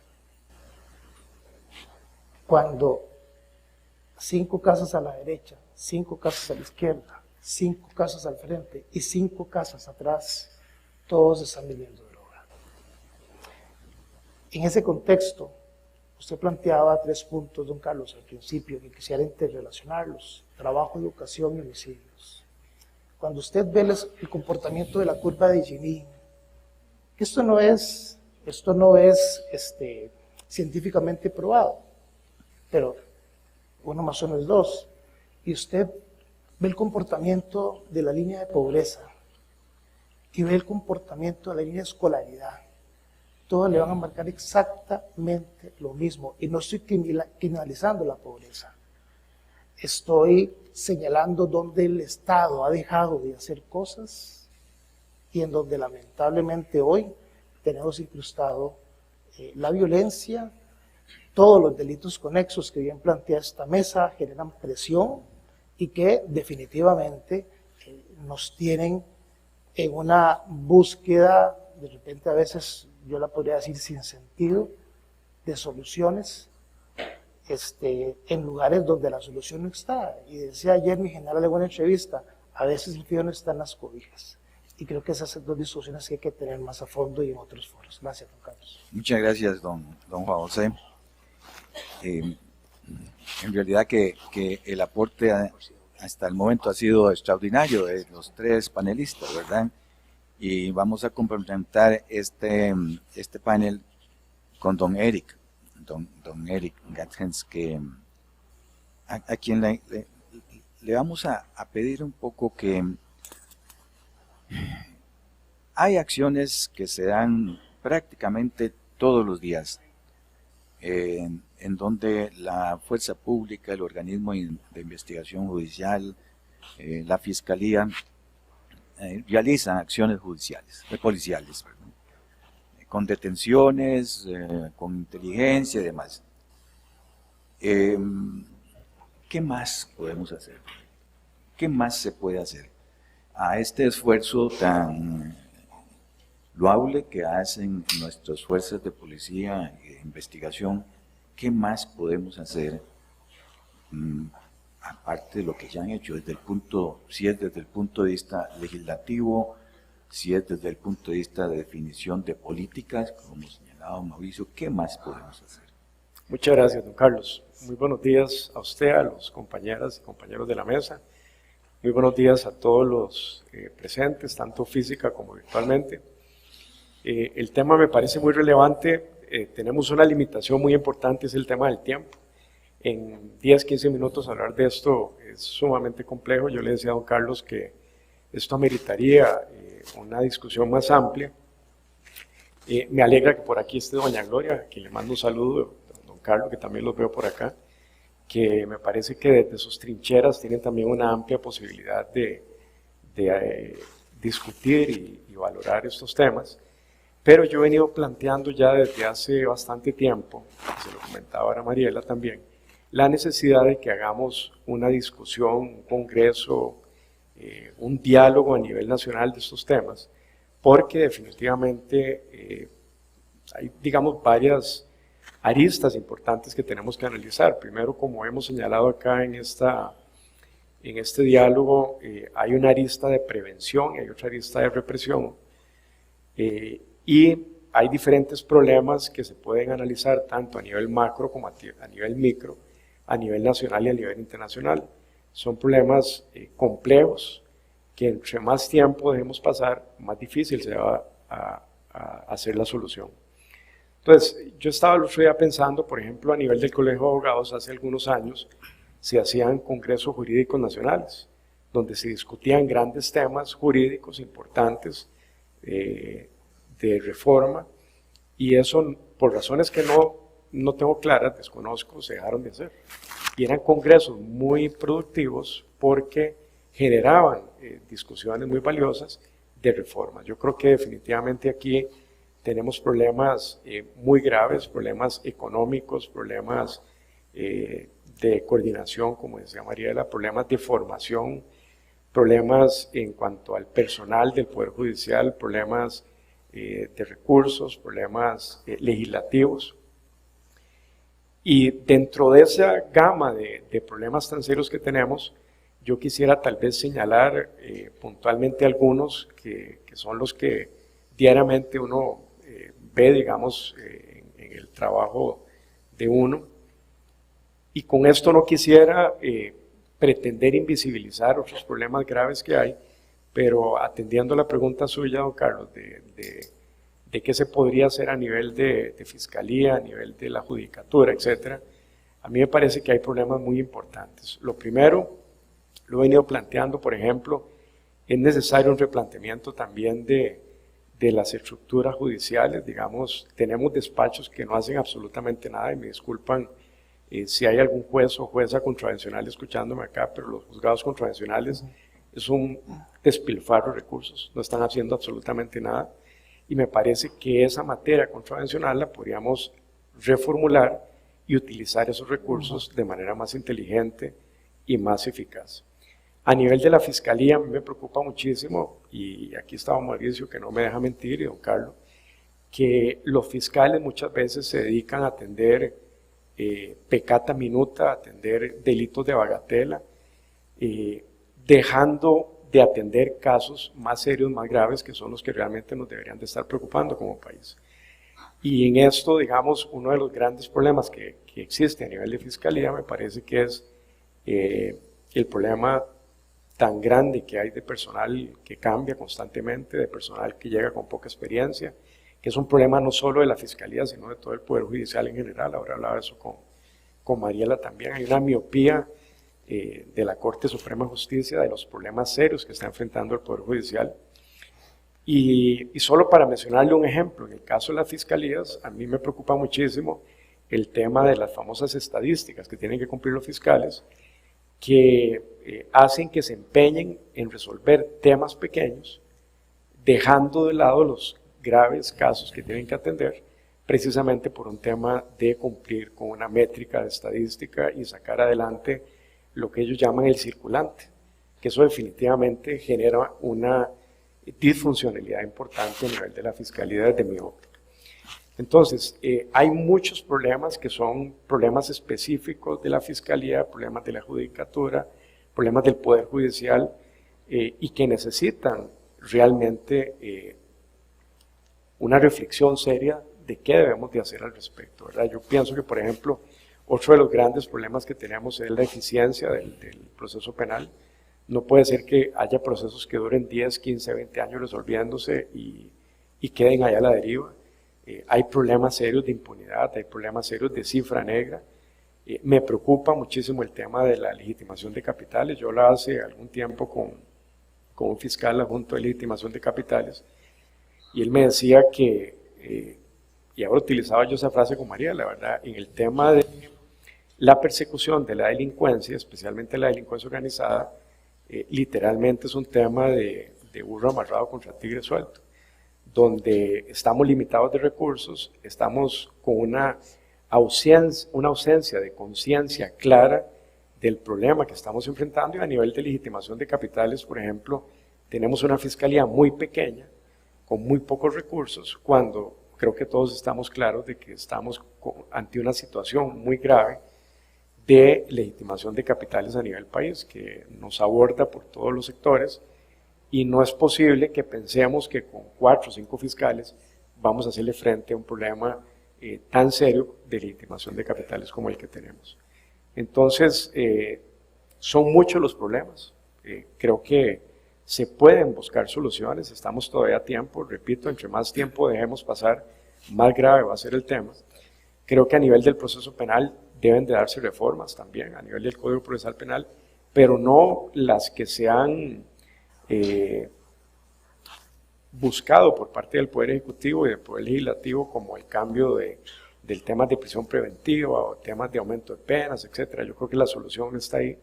cuando 5 casas a la derecha, 5 casas a la izquierda, 5 casas al frente y 5 casas atrás, todos están vendiendo droga? En ese contexto, usted planteaba 3 puntos, don Carlos, al principio, que quisiera interrelacionarlos: trabajo, educación y homicidios. Cuando usted ve el comportamiento de la curva de Gini, esto no es científicamente probado, pero 1 más 1 es 2, y usted ve el comportamiento de la línea de pobreza y ve el comportamiento de la línea de escolaridad, todos le van a marcar exactamente lo mismo. Y no estoy criminalizando la pobreza, estoy señalando donde el Estado ha dejado de hacer cosas y en donde lamentablemente hoy tenemos incrustado la violencia. Todos los delitos conexos que bien plantea esta mesa generan presión y que definitivamente nos tienen en una búsqueda, de repente a veces yo la podría decir sin sentido, de soluciones en lugares donde la solución no está. Y decía ayer mi general en una entrevista, a veces el frío no está en las cobijas. Y creo que esas son 2 discusiones que hay que tener más a fondo y en otros foros. Gracias, don Carlos. Muchas gracias, don Juan José. En realidad que el aporte hasta el momento ha sido extraordinario de los 3 panelistas, ¿verdad? Y vamos a complementar este panel con don Eric Gatgens, que a quien le vamos a pedir un poco que hay acciones que se dan prácticamente todos los días, en donde la fuerza pública, el organismo de investigación judicial, la fiscalía, realizan acciones policiales, ¿verdad? Con detenciones, con inteligencia y demás. ¿Qué más podemos hacer? ¿Qué más se puede hacer a este esfuerzo tan loable que hacen nuestras fuerzas de policía y de investigación ¿qué más podemos hacer? Aparte de lo que ya han hecho, si es desde el punto de vista legislativo, si es desde el punto de vista de definición de políticas, como señalaba Mauricio, ¿qué más podemos hacer? Muchas gracias, don Carlos. Muy buenos días a usted, a los compañeras y compañeros de la mesa. Muy buenos días a todos los presentes, tanto física como virtualmente. El tema me parece muy relevante. Tenemos una limitación muy importante, es el tema del tiempo. En 10, 15 minutos hablar de esto es sumamente complejo. Yo le decía a don Carlos que esto ameritaría una discusión más amplia. Me alegra que por aquí esté doña Gloria, a quien le mando un saludo, don Carlos, que también los veo por acá, que me parece que desde sus trincheras tienen también una amplia posibilidad de discutir y valorar estos temas. Pero yo he venido planteando ya desde hace bastante tiempo, se lo comentaba ahora Mariela también, la necesidad de que hagamos una discusión, un congreso, un diálogo a nivel nacional de estos temas, porque definitivamente hay, digamos, varias aristas importantes que tenemos que analizar. Primero, como hemos señalado acá en este diálogo, hay una arista de prevención y hay otra arista de represión, y hay diferentes problemas que se pueden analizar tanto a nivel macro como a nivel micro, a nivel nacional y a nivel internacional. Son problemas complejos que entre más tiempo dejemos pasar, más difícil se va a hacer la solución. Entonces, yo estaba el otro día pensando, por ejemplo, a nivel del Colegio de Abogados, hace algunos años se hacían congresos jurídicos nacionales, donde se discutían grandes temas jurídicos importantes de reforma, y eso, por razones que no tengo claras, desconozco, se dejaron de hacer. Y eran congresos muy productivos porque generaban discusiones muy valiosas de reforma. Yo creo que definitivamente aquí tenemos problemas muy graves, problemas económicos, problemas de coordinación, como decía Mariela, problemas de formación, problemas en cuanto al personal del Poder Judicial, problemas de recursos, problemas legislativos. Y dentro de esa gama de problemas tan serios que tenemos, yo quisiera tal vez señalar puntualmente algunos que son los que diariamente uno ve, digamos, en el trabajo de uno. Y con esto no quisiera pretender invisibilizar otros problemas graves que hay, pero atendiendo la pregunta suya, don Carlos, de qué se podría hacer a nivel de fiscalía, a nivel de la judicatura, etcétera, a mí me parece que hay problemas muy importantes. Lo primero, lo he venido planteando, por ejemplo, es necesario un replanteamiento también de las estructuras judiciales. Digamos, tenemos despachos que no hacen absolutamente nada, y me disculpan si hay algún juez o jueza contravencional escuchándome acá, pero los juzgados contravencionales es un despilfarro de recursos, no están haciendo absolutamente nada, y me parece que esa materia contravencional la podríamos reformular y utilizar esos recursos de manera más inteligente y más eficaz. A nivel de la fiscalía, a mí me preocupa muchísimo, y aquí estaba Mauricio, que no me deja mentir, y don Carlos, que los fiscales muchas veces se dedican a atender peccata minuta, a atender delitos de bagatela, dejando de atender casos más serios, más graves, que son los que realmente nos deberían de estar preocupando como país. Y en esto, digamos, uno de los grandes problemas que existe a nivel de fiscalía, me parece que es el problema tan grande que hay de personal que cambia constantemente, de personal que llega con poca experiencia, que es un problema no solo de la fiscalía, sino de todo el Poder Judicial en general. Ahora hablaba de eso con Mariela también. Hay una miopía de la Corte Suprema de Justicia, de los problemas serios que está enfrentando el Poder Judicial. Y solo para mencionarle un ejemplo, en el caso de las fiscalías, a mí me preocupa muchísimo el tema de las famosas estadísticas que tienen que cumplir los fiscales, que hacen que se empeñen en resolver temas pequeños, dejando de lado los graves casos que tienen que atender, precisamente por un tema de cumplir con una métrica de estadística y sacar adelante lo que ellos llaman el circulante, que eso definitivamente genera una disfuncionalidad importante a nivel de la fiscalía desde mi óptica. Entonces, hay muchos problemas que son problemas específicos de la Fiscalía, problemas de la Judicatura, problemas del Poder Judicial, y que necesitan realmente una reflexión seria de qué debemos de hacer al respecto, ¿verdad? Yo pienso que, por ejemplo, otro de los grandes problemas que tenemos es la eficiencia del proceso penal. No puede ser que haya procesos que duren 10, 15, 20 años resolviéndose y queden allá a la deriva. Hay problemas serios de impunidad, hay problemas serios de cifra negra. Me preocupa muchísimo el tema de la legitimación de capitales. Yo hablaba hace algún tiempo con un fiscal adjunto de legitimación de capitales, y él me decía que, y ahora utilizaba yo esa frase con María, la verdad, en el tema de la persecución de la delincuencia, especialmente la delincuencia organizada, literalmente es un tema de burro amarrado contra tigre suelto, donde estamos limitados de recursos, estamos con una ausencia de conciencia clara del problema que estamos enfrentando, y a nivel de legitimación de capitales, por ejemplo, tenemos una fiscalía muy pequeña, con muy pocos recursos, cuando creo que todos estamos claros de que estamos ante una situación muy grave de legitimación de capitales a nivel país, que nos aborda por todos los sectores, y no es posible que pensemos que con 4 o 5 fiscales vamos a hacerle frente a un problema tan serio de legitimación de capitales como el que tenemos. Entonces, son muchos los problemas. Creo que se pueden buscar soluciones, estamos todavía a tiempo. Repito, entre más tiempo dejemos pasar, más grave va a ser el tema. Creo que a nivel del proceso penal deben de darse reformas también, a nivel del Código Procesal Penal, pero no las que se han buscado por parte del Poder Ejecutivo y del Poder Legislativo, como el cambio del tema de prisión preventiva o temas de aumento de penas, etcétera. Yo creo que la solución está ahí.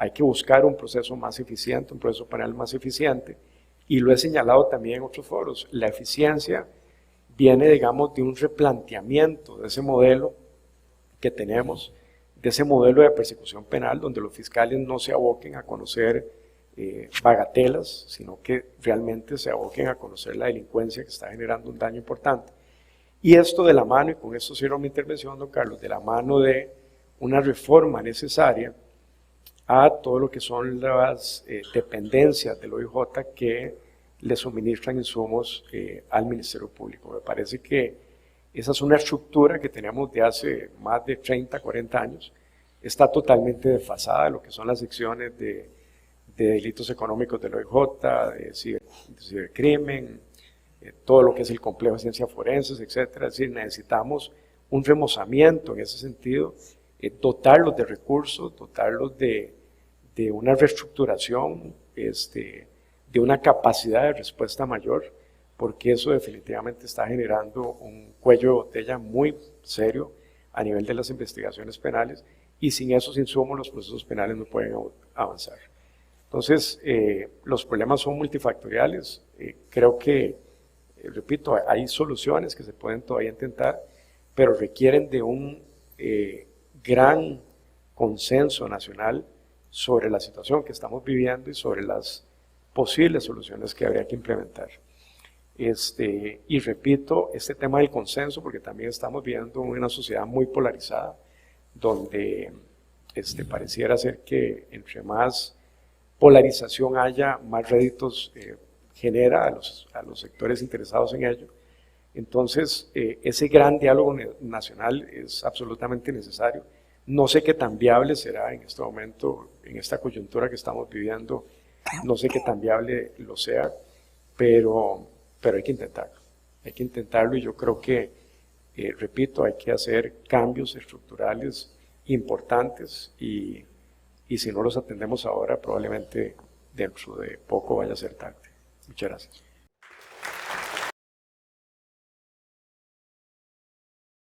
Hay que buscar un proceso más eficiente, un proceso penal más eficiente, y lo he señalado también en otros foros. La eficiencia viene, digamos, de un replanteamiento de ese modelo que tenemos, de ese modelo de persecución penal, donde los fiscales no se aboquen a conocer bagatelas, sino que realmente se aboquen a conocer la delincuencia que está generando un daño importante. Y esto de la mano, y con esto cierro mi intervención, don Carlos, de la mano de una reforma necesaria a todo lo que son las dependencias del OIJ que le suministran insumos al Ministerio Público. Me parece que esa es una estructura que tenemos de hace más de 30, 40 años. Está totalmente desfasada de lo que son las secciones de delitos económicos del OIJ, de cibercrimen, todo lo que es el complejo de ciencias forenses, etcétera. Es decir, necesitamos un remozamiento en ese sentido, dotarlos de recursos, dotarlos de una reestructuración, de una capacidad de respuesta mayor, porque eso definitivamente está generando un cuello de botella muy serio a nivel de las investigaciones penales, y sin esos insumos los procesos penales no pueden avanzar. Entonces, los problemas son multifactoriales. Creo que, repito, hay soluciones que se pueden todavía intentar, pero requieren de un gran consenso nacional sobre la situación que estamos viviendo y sobre las posibles soluciones que habría que implementar. Y repito, este tema del consenso, porque también estamos viviendo una sociedad muy polarizada, donde pareciera ser que entre más polarización haya, más réditos genera a los sectores interesados en ello. Entonces, ese gran diálogo nacional es absolutamente necesario. No sé qué tan viable será en este momento, en esta coyuntura que estamos viviendo, no sé qué tan viable lo sea, pero hay que intentarlo. Hay que intentarlo, y yo creo que, repito, hay que hacer cambios estructurales importantes, y si no los atendemos ahora, probablemente dentro de poco vaya a ser tarde. Muchas gracias.